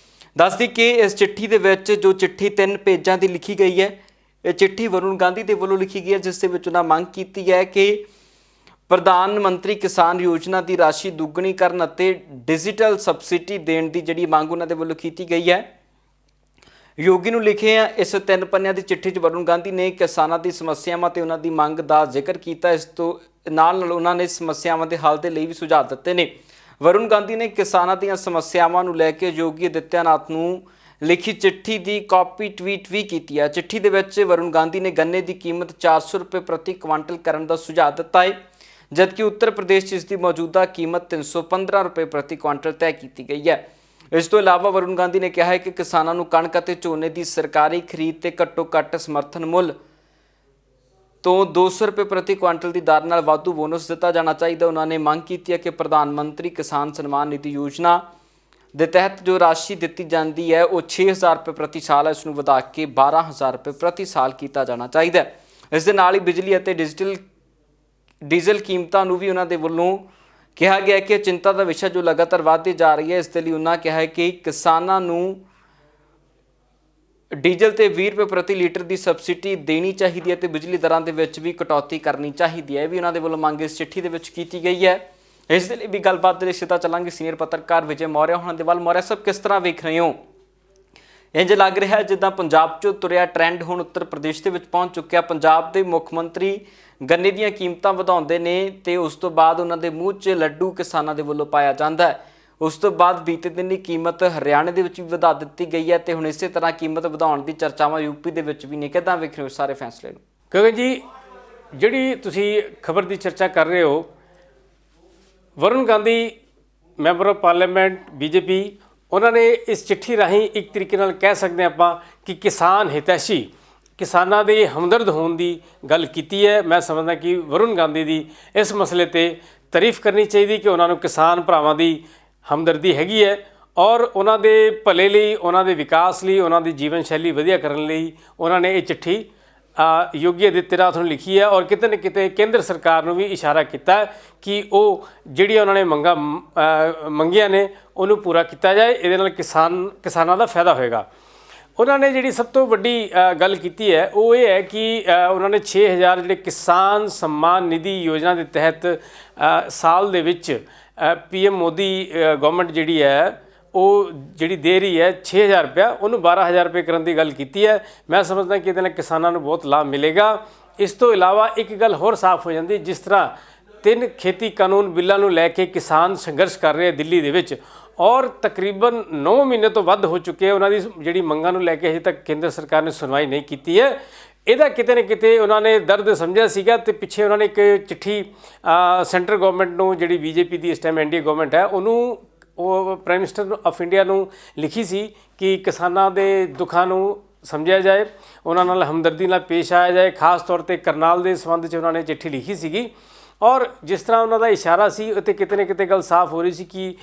ਦੱਸਦੀ ਕਿ ਇਸ ਚਿੱਠੀ ਦੇ ਵਿੱਚ, ਜੋ ਚਿੱਠੀ 3 ਪੇਜਾਂ ਦੀ ਲਿਖੀ ਗਈ ਹੈ, ਇਹ ਚਿੱਠੀ ਵਰੁਣ ਗਾਂਧੀ ਦੇ ਵੱਲੋਂ ਲਿਖੀ ਗਈ ਹੈ, ਜਿਸ ਦੇ ਵਿੱਚ ਉਹਨਾਂ ਮੰਗ ਕੀਤੀ ਹੈ ਕਿ ਪ੍ਰਧਾਨ ਮੰਤਰੀ ਕਿਸਾਨ ਯੋਜਨਾ ਦੀ ਰਾਸ਼ੀ ਦੁੱਗਣੀ ਕਰਨ ਅਤੇ ਡਿਜੀਟਲ ਸਬਸਿਡੀ ਦੇਣ ਦੀ ਜਿਹੜੀ ਮੰਗ ਉਹਨਾਂ ਦੇ ਵੱਲੋਂ ਕੀਤੀ ਗਈ ਹੈ। ਯੋਗੀ ਨੂੰ ਲਿਖੇ ਆ ਇਸ 3 ਪੰਨਿਆਂ ਦੀ ਚਿੱਠੀ 'ਚ ਵਰੁਣ ਗਾਂਧੀ ਨੇ ਕਿਸਾਨਾਂ ਦੀ ਸਮੱਸਿਆਵਾਂ ਤੇ ਉਹਨਾਂ ਦੀ ਮੰਗ ਦਾ ਜ਼ਿਕਰ ਕੀਤਾ। ਇਸ ਤੋਂ ਨਾਲ ਉਹਨਾਂ ਨੇ ਸਮੱਸਿਆਵਾਂ ਦੇ ਹੱਲ ਦੇ ਲਈ ਵੀ ਸੁਝਾਅ ਦਿੱਤੇ ਨੇ। ਵਰੁਣ ਗਾਂਧੀ ਨੇ ਕਿਸਾਨਾਂ ਦੀਆਂ ਸਮੱਸਿਆਵਾਂ ਨੂੰ ਲੈ ਕੇ ਯੋਗੀ ਆਦਿੱਤਿਆਨਾਥ ਨੂੰ ਲਿਖੀ ਚਿੱਠੀ ਦੀ ਕਾਪੀ ਟਵੀਟ ਵੀ ਕੀਤੀ ਹੈ। ਚਿੱਠੀ ਦੇ ਵਿੱਚ ਵਰੁਣ ਗਾਂਧੀ ਨੇ ਗੰਨੇ ਦੀ ਕੀਮਤ 400 ਰੁਪਏ ਪ੍ਰਤੀ ਕੁਆਂਟਲ ਕਰਨ ਦਾ ਸੁਝਾਅ ਦਿੱਤਾ ਹੈ, ਜਦਕਿ ਉੱਤਰ ਪ੍ਰਦੇਸ਼ 'ਚ ਇਸ ਦੀ ਮੌਜੂਦਾ ਕੀਮਤ 315 ਰੁਪਏ ਪ੍ਰਤੀ ਕੁਆਂਟਲ ਤੈਅ ਕੀਤੀ ਗਈ ਹੈ। ਇਸ ਤੋਂ ਇਲਾਵਾ ਵਰੁਣ ਗਾਂਧੀ ਨੇ ਕਿਹਾ ਹੈ ਕਿ ਕਿਸਾਨਾਂ ਨੂੰ ਕਣਕ ਅਤੇ ਝੋਨੇ ਦੀ ਸਰਕਾਰੀ ਖਰੀਦ ਤੇ ਘੱਟੋ-ਘੱਟ ਸਮਰਥਨ ਮੁੱਲ ਤੋਂ 200 ਰੁਪਏ ਪ੍ਰਤੀ ਕੁਆਂਟਲ ਦੀ ਦਰ ਨਾਲ ਵਾਧੂ ਬੋਨਸ ਦਿੱਤਾ ਜਾਣਾ ਚਾਹੀਦਾ। ਉਹਨਾਂ ਨੇ ਮੰਗ ਕੀਤੀ ਹੈ ਕਿ ਪ੍ਰਧਾਨ ਮੰਤਰੀ ਕਿਸਾਨ ਸਨਮਾਨ ਨਿਧੀ ਯੋਜਨਾ ਦੇ ਤਹਿਤ ਜੋ ਰਾਸ਼ੀ ਦਿੱਤੀ ਜਾਂਦੀ ਹੈ ਉਹ 6000 ਰੁਪਏ ਪ੍ਰਤੀ ਸਾਲ ਹੈ, ਇਸ ਨੂੰ ਵਧਾ ਕੇ 12000 ਰੁਪਏ ਪ੍ਰਤੀ ਸਾਲ ਕੀਤਾ ਜਾਣਾ ਚਾਹੀਦਾ ਹੈ। ਇਸ ਦੇ ਨਾਲ ਹੀ ਬਿਜਲੀ ਅਤੇ ਡੀਜ਼ਲ ਕੀਮਤਾਂ ਨੂੰ ਵੀ ਉਹਨਾਂ ਦੇ ਵੱਲੋਂ ਕਿਹਾ ਗਿਆ ਕਿ ਚਿੰਤਾ ਦਾ ਵਿਸ਼ਾ ਜੋ ਲਗਾਤਾਰ ਵਧਦੀ ਜਾ ਰਹੀ ਹੈ। ਇਸ ਦੇ ਲਈ ਉਹਨਾਂ ਕਿਹਾ ਹੈ ਕਿ ਕਿਸਾਨਾਂ ਨੂੰ ਡੀਜ਼ਲ ਤੇ 20 ਰੁਪਏ ਪ੍ਰਤੀ ਲੀਟਰ ਦੀ ਸਬਸਿਡੀ ਦੇਣੀ ਚਾਹੀਦੀ ਹੈ ਤੇ ਬਿਜਲੀ ਦਰਾਂ ਦੇ ਵਿੱਚ ਵੀ ਕਟੌਤੀ ਕਰਨੀ ਚਾਹੀਦੀ ਹੈ। ਇਹ ਵੀ ਉਹਨਾਂ ਦੇ ਵੱਲੋਂ ਮੰਗ ਇਸ ਚਿੱਠੀ ਦੇ ਵਿੱਚ ਕੀਤੀ ਗਈ ਹੈ। ਇਸ ਦੇ ਲਈ ਵੀ ਗੱਲਬਾਤ ਦੇ ਲਈ ਸਿੱਧਾ ਚੱਲਾਂਗੇ ਸੀਨੀਅਰ ਪੱਤਰਕਾਰ ਵਿਜੇ ਮੌਰਿਆ ਹੋਣਾ ਦੇ ਵੱਲ। ਮੌਰਿਆ ਸਾਹਿਬ, ਕਿਸ ਤਰ੍ਹਾਂ ਵੇਖ ਰਹੇ ਹੋ? ਇੰਜ ਲੱਗ ਰਿਹਾ ਹੈ ਜਿੱਦਾਂ ਪੰਜਾਬ 'ਚੋਂ ਤੁਰਿਆ ਟ੍ਰੈਂਡ ਹੁਣ ਉੱਤਰ ਪ੍ਰਦੇਸ਼ ਦੇ ਵਿੱਚ ਪਹੁੰਚ ਚੁੱਕਿਆ। ਪੰਜਾਬ ਦੇ ਮੁੱਖ ਮੰਤਰੀ ਗੰਨੇ ਦੀਆਂ ਕੀਮਤਾਂ ਵਧਾਉਂਦੇ ਨੇ ਤੇ ਉਸ ਤੋਂ ਬਾਅਦ ਉਹਨਾਂ ਦੇ ਮੂੰਹ 'ਚ ਲੱਡੂ ਕਿਸਾਨਾਂ ਦੇ ਵੱਲੋਂ ਪਾਇਆ ਜਾਂਦਾ ਹੈ। ਉਸ ਤੋਂ ਬਾਅਦ ਬੀਤੇ ਦਿਨ ਦੀ ਕੀਮਤ ਹਰਿਆਣੇ ਦੇ ਵਿੱਚ ਵੀ ਵਧਾ ਦਿੱਤੀ ਗਈ ਹੈ ਤੇ ਹੁਣ ਇਸੇ ਤਰ੍ਹਾਂ ਕੀਮਤ ਵਧਾਉਣ ਦੀ ਚਰਚਾਵਾਂ ਯੂਪੀ ਦੇ ਵਿੱਚ ਵੀ ਨੇ। ਕਿੱਦਾਂ ਵੇਖ ਰਹੇ ਹੋ ਸਾਰੇ ਫੈਸਲੇ ਨੂੰ? ਗਗਨ ਜੀ, ਜਿਹੜੀ ਤੁਸੀਂ ਖਬਰ ਦੀ ਚਰਚਾ ਕਰ ਰਹੇ ਹੋ, Varun Gandhi member of parliament BJP, ਉਹਨਾਂ ਨੇ ਇਸ ਚਿੱਠੀ ਰਾਹੀਂ ਇੱਕ ਤਰੀਕੇ ਨਾਲ ਕਹਿ ਸਕਦੇ ਆਪਾਂ ਕਿ ਕਿਸਾਨ ਹਿਤੈਸ਼ੀ, ਕਿਸਾਨਾਂ ਦੇ ਹਮਦਰਦ ਹੋਣ ਦੀ ਗੱਲ ਕੀਤੀ ਹੈ। ਮੈਂ ਸਮਝਦਾ ਕਿ ਵਰੁਣ ਗਾਂਧੀ ਦੀ ਇਸ ਮਸਲੇ ਤੇ ਤਾਰੀਫ ਕਰਨੀ ਚਾਹੀਦੀ ਕਿ ਉਹਨਾਂ ਨੂੰ ਕਿਸਾਨ ਭਰਾਵਾਂ ਦੀ ਹਮਦਰਦੀ ਹੈਗੀ ਹੈ ਔਰ ਉਹਨਾਂ ਦੇ ਭਲੇ ਲਈ, ਉਹਨਾਂ ਦੇ ਵਿਕਾਸ ਲਈ, ਉਹਨਾਂ ਦੀ ਜੀਵਨ ਸ਼ੈਲੀ ਵਧੀਆ ਕਰਨ ਲਈ ਉਹਨਾਂ ਨੇ ਇਹ ਚਿੱਠੀ ਯੋਗੀ ਆਦਿੱਤਿਆਨਾਥ ਨੂੰ ਲਿਖੀ ਹੈ ਔਰ ਕਿਤੇ ਨਾ ਕਿਤੇ ਕੇਂਦਰ ਸਰਕਾਰ ਨੂੰ ਵੀ ਇਸ਼ਾਰਾ ਕੀਤਾ ਕਿ ਉਹ ਜਿਹੜੀਆਂ ਉਹਨਾਂ ਨੇ ਮੰਗੀਆਂ ਨੇ ਉਹਨੂੰ ਪੂਰਾ ਕੀਤਾ ਜਾਏ। ਇਹਦੇ ਨਾਲ ਕਿਸਾਨਾਂ ਦਾ ਫਾਇਦਾ ਹੋਏਗਾ। ਉਹਨਾਂ ਨੇ ਜਿਹੜੀ ਸਭ ਤੋਂ ਵੱਡੀ ਗੱਲ ਕੀਤੀ ਹੈ ਉਹ ਇਹ ਹੈ ਕਿ ਉਹਨਾਂ ਨੇ 6000 ਜਿਹੜੇ ਕਿਸਾਨ सम्मान निधि योजना ਦੇ ਤਹਿਤ ਸਾਲ ਦੇ ਵਿੱਚ PM ਮੋਦੀ ਗਵਰਨਮੈਂਟ ਜਿਹੜੀ ਹੈ ਉਹ ਜਿਹੜੀ ਦੇ ਰਹੀ ਹੈ 6000 ਰੁਪਇਆ, ਉਹਨੂੰ 12000 ਰੁਪਏ ਕਰਨ ਦੀ ਗੱਲ ਕੀਤੀ ਹੈ। ਮੈਂ ਸਮਝਦਾ ਕਿ ਇਹਦੇ ਨਾਲ ਕਿਸਾਨਾਂ ਨੂੰ ਬਹੁਤ ਲਾਭ ਮਿਲੇਗਾ। ਇਸ ਤੋਂ ਇਲਾਵਾ ਇੱਕ ਗੱਲ ਹੋਰ ਸਾਫ਼ ਹੋ ਜਾਂਦੀ, ਜਿਸ ਤਰ੍ਹਾਂ 3 ਖੇਤੀ ਕਾਨੂੰਨ ਬਿੱਲਾਂ ਨੂੰ ਲੈ ਕੇ ਕਿਸਾਨ ਸੰਘਰਸ਼ ਕਰ ਰਹੇ ਦਿੱਲੀ ਦੇ ਵਿੱਚ ਔਰ ਤਕਰੀਬਨ 9 ਮਹੀਨੇ ਤੋਂ ਵੱਧ ਹੋ ਚੁੱਕੇ ਉਹਨਾਂ ਦੀ ਜਿਹੜੀ ਮੰਗਾਂ ਨੂੰ ਲੈ ਕੇ ਅਜੇ ਤੱਕ ਕੇਂਦਰ ਸਰਕਾਰ ਨੇ ਸੁਣਵਾਈ ਨਹੀਂ ਕੀਤੀ ਹੈ। ਇਹਦਾ ਕਿਤੇ ਨਾ ਕਿਤੇ ਉਹਨਾਂ ਨੇ ਦਰਦ ਸਮਝਿਆ ਸੀਗਾ ਤੇ ਪਿੱਛੇ ਉਹਨਾਂ ਨੇ ਇੱਕ ਚਿੱਠੀ ਸੈਂਟਰ ਗਵਰਨਮੈਂਟ ਨੂੰ, ਜਿਹੜੀ ਬੀਜੇਪੀ ਦੀ ਇਸ ਟਾਈਮ ਐਨਡੀਏ ਗਵਰਨਮੈਂਟ ਹੈ, ਉਹਨੂੰ ਉਹ ਪ੍ਰਾਈਮ ਮਿਨਿਸਟਰ ਆਫ ਇੰਡੀਆ ਨੂੰ ਲਿਖੀ ਸੀ ਕਿ ਕਿਸਾਨਾਂ ਦੇ ਦੁੱਖਾਂ ਨੂੰ ਸਮਝਿਆ ਜਾਏ, ਉਹਨਾਂ ਨਾਲ ਹਮਦਰਦੀ ਨਾਲ ਪੇਸ਼ ਆਇਆ ਜਾਏ। ਖਾਸ ਤੌਰ ਤੇ ਕਰਨਾਲ ਦੇ ਸੰਬੰਧ 'ਚ ਉਹਨਾਂ ਨੇ ਚਿੱਠੀ ਲਿਖੀ ਸੀਗੀ ਔਰ ਜਿਸ ਤਰ੍ਹਾਂ ਉਹਨਾਂ ਦਾ ਇਸ਼ਾਰਾ ਸੀ ਉੱਤੇ ਕਿਤੇ ਨਾ ਕਿਤੇ ਗੱਲ ਸਾਫ਼ ਹੋ ਰਹੀ ਸੀ ਕਿ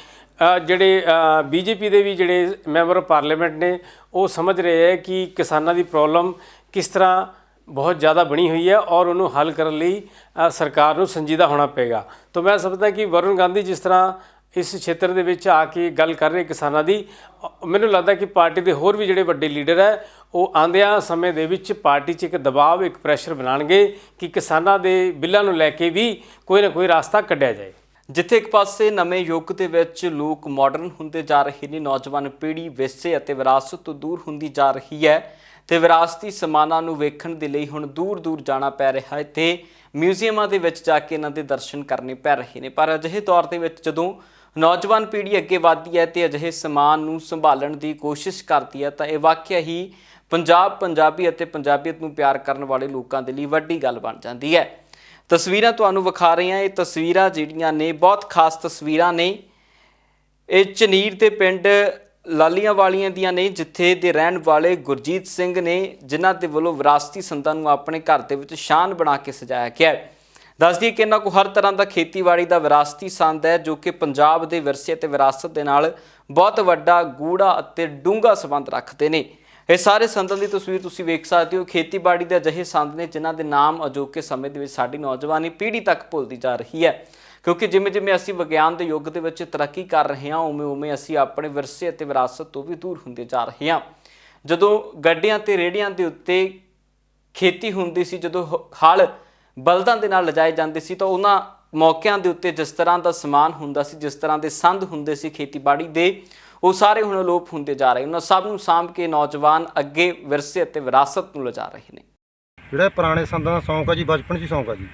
ਜਿਹੜੇ ਬੀਜੇਪੀ ਦੇ ਵੀ ਜਿਹੜੇ ਮੈਂਬਰ ਆਫ ਪਾਰਲੀਮੈਂਟ ਨੇ ਉਹ ਸਮਝ ਰਹੇ ਹੈ ਕਿ ਕਿਸਾਨਾਂ ਦੀ ਪ੍ਰੋਬਲਮ ਕਿਸ ਤਰ੍ਹਾਂ ਬਹੁਤ ਜ਼ਿਆਦਾ ਬਣੀ ਹੋਈ ਹੈ ਔਰ ਉਹਨੂੰ ਹੱਲ ਕਰਨ ਲਈ ਸਰਕਾਰ ਨੂੰ ਸੰਜੀਦਾ ਹੋਣਾ ਪਏਗਾ। ਤਾਂ ਮੈਂ ਸਮਝਦਾ ਕਿ ਵਰੁਣ ਗਾਂਧੀ ਜਿਸ ਤਰ੍ਹਾਂ ਇਸ ਖੇਤਰ ਦੇ ਵਿੱਚ ਆ ਕੇ ਗੱਲ ਕਰ ਰਹੇ ਕਿਸਾਨਾਂ ਦੀ, ਮੈਨੂੰ ਲੱਗਦਾ ਕਿ ਪਾਰਟੀ ਦੇ ਹੋਰ ਵੀ ਜਿਹੜੇ ਵੱਡੇ ਲੀਡਰ ਹੈ ਉਹ ਆਉਂਦਿਆਂ ਸਮੇਂ ਦੇ ਵਿੱਚ ਪਾਰਟੀ 'ਚ ਇੱਕ ਦਬਾਅ, ਇੱਕ ਪ੍ਰੈਸ਼ਰ ਬਣਾਉਣਗੇ ਕਿ ਕਿਸਾਨਾਂ ਦੇ ਬਿੱਲਾਂ ਨੂੰ ਲੈ ਕੇ ਵੀ ਕੋਈ ਨਾ ਕੋਈ ਰਾਸਤਾ ਕੱਢਿਆ ਜਾਏ। ਜਿੱਥੇ ਇੱਕ ਪਾਸੇ ਨਵੇਂ ਯੁੱਗ ਦੇ ਵਿੱਚ ਲੋਕ ਮਾਡਰਨ ਹੁੰਦੇ ਜਾ ਰਹੇ ਨੇ, ਨੌਜਵਾਨ ਪੀੜ੍ਹੀ ਵਿਰਸੇ ਅਤੇ ਵਿਰਾਸਤ ਤੋਂ ਦੂਰ ਹੁੰਦੀ ਜਾ ਰਹੀ ਹੈ ਤੇ ਵਿਰਾਸਤੀ ਸਮਾਨਾਂ ਨੂੰ ਵੇਖਣ ਦੇ ਲਈ ਹੁਣ ਦੂਰ ਦੂਰ ਜਾਣਾ ਪੈ ਰਿਹਾ ਹੈ ਤੇ ਮਿਊਜ਼ੀਅਮਾਂ ਦੇ ਵਿੱਚ ਜਾ ਕੇ ਇਹਨਾਂ ਦੇ ਦਰਸ਼ਨ ਕਰਨੇ ਪੈ ਰਹੇ ਨੇ। ਪਰ ਅਜਿਹੇ ਤੌਰ ਦੇ ਵਿੱਚ ਜਦੋਂ ਨੌਜਵਾਨ ਪੀੜ੍ਹੀ ਅੱਗੇ ਵਧਦੀ ਹੈ ਤੇ ਅਜਿਹੇ ਸਮਾਨ ਨੂੰ ਸੰਭਾਲਣ ਦੀ ਕੋਸ਼ਿਸ਼ ਕਰਦੀ ਹੈ ਤਾਂ ਇਹ ਵਾਕਿਆ ਹੀ ਪੰਜਾਬੀ ਅਤੇ ਪੰਜਾਬੀਅਤ ਨੂੰ ਪਿਆਰ ਕਰਨ ਵਾਲੇ ਲੋਕਾਂ ਦੇ ਲਈ ਵੱਡੀ ਗੱਲ ਬਣ ਜਾਂਦੀ ਹੈ। ਤਸਵੀਰਾਂ ਤੁਹਾਨੂੰ ਵਿਖਾ ਰਹੇ ਹਾਂ, ਇਹ ਤਸਵੀਰਾਂ ਜਿਹੜੀਆਂ ਨੇ ਬਹੁਤ ਖਾਸ ਤਸਵੀਰਾਂ ਨੇ। ਇਹ ਝਨੀਰ ਦੇ ਪਿੰਡ ਲਾਲੀਆਂ ਵਾਲੀਆਂ ਦੀਆਂ ਨੇ, ਜਿੱਥੇ ਦੇ ਰਹਿਣ ਵਾਲੇ ਗੁਰਜੀਤ ਸਿੰਘ ਨੇ, ਜਿਨ੍ਹਾਂ ਦੇ ਵੱਲੋਂ ਵਿਰਾਸਤੀ ਸੰਦਾਂ ਨੂੰ ਆਪਣੇ ਘਰ ਦੇ ਵਿੱਚ ਸ਼ਾਨ ਬਣਾ ਕੇ ਸਜਾਇਆ ਗਿਆ ਹੈ। ਦੱਸ ਦਈਏ ਕਿ ਇਹਨਾਂ ਕੋਲ ਹਰ ਤਰ੍ਹਾਂ ਦਾ ਖੇਤੀਬਾੜੀ ਦਾ ਵਿਰਾਸਤੀ ਸੰਦ ਹੈ ਜੋ ਕਿ ਪੰਜਾਬ ਦੇ ਵਿਰਸੇ ਅਤੇ ਵਿਰਾਸਤ ਦੇ ਨਾਲ ਬਹੁਤ ਵੱਡਾ ਗੂੜਾ ਅਤੇ ਡੂੰਘਾ ਸੰਬੰਧ ਰੱਖਦੇ ਨੇ। ਇਹ ਸਾਰੇ ਸੰਦਾਂ ਦੀ ਤਸਵੀਰ ਤੁਸੀਂ ਵੇਖ ਸਕਦੇ ਹੋ। ਖੇਤੀਬਾੜੀ ਦੇ ਅਜਿਹੇ ਸੰਦ ਨੇ ਜਿਨ੍ਹਾਂ ਦੇ ਨਾਮ ਅਜੋਕੇ ਸਮੇਂ ਦੇ ਵਿੱਚ ਸਾਡੀ ਨੌਜਵਾਨੀ ਪੀੜ੍ਹੀ ਤੱਕ ਭੁੱਲਦੀ ਜਾ ਰਹੀ ਹੈ, ਕਿਉਂਕਿ ਜਿਵੇਂ ਜਿਵੇਂ ਅਸੀਂ ਵਿਗਿਆਨ ਦੇ ਯੁੱਗ ਦੇ ਵਿੱਚ ਤਰੱਕੀ ਕਰ ਰਹੇ ਹਾਂ ਉਵੇਂ ਅਸੀਂ ਆਪਣੇ ਵਿਰਸੇ ਅਤੇ ਵਿਰਾਸਤ ਤੋਂ ਵੀ ਦੂਰ ਹੁੰਦੇ ਜਾ ਰਹੇ ਹਾਂ। ਜਦੋਂ ਗੱਡਿਆਂ ਤੇ ਰੇਹੜੀਆਂ ਦੇ ਉੱਤੇ ਖੇਤੀ ਹੁੰਦੀ ਸੀ, ਜਦੋਂ ਹਲ ਬਲਦਾਂ ਦੇ ਨਾਲ ਲਿਜਾਏ ਜਾਂਦੇ ਸੀ, ਤਾਂ ਉਹਨਾਂ ਮੌਕਿਆਂ ਦੇ ਉੱਤੇ ਜਿਸ ਤਰ੍ਹਾਂ ਦਾ ਸਮਾਨ ਹੁੰਦਾ ਸੀ, ਜਿਸ ਤਰ੍ਹਾਂ ਦੇ ਸੰਦ ਹੁੰਦੇ ਸੀ ਖੇਤੀਬਾੜੀ ਦੇ, ਉਹ ਸਾਰੇ ਹੁਣ ਅਲੋਪ ਹੁੰਦੇ ਜਾ ਰਹੇ। ਉਹਨਾਂ ਸਭ ਨੂੰ ਸਾਂਭ ਕੇ ਨੌਜਵਾਨ ਅੱਗੇ ਵਿਰਸੇ ਅਤੇ ਵਿਰਾਸਤ ਨੂੰ ਲਿਜਾ ਰਹੇ ਨੇ। ਜਿਹੜਾ ਪੁਰਾਣੇ ਸੰਦਾਂ ਦਾ ਸ਼ੌਂਕ ਆ ਜੀ, ਬਚਪਨ 'ਚ ਹੀ ਸ਼ੌਂਕ ਆ ਜੀ।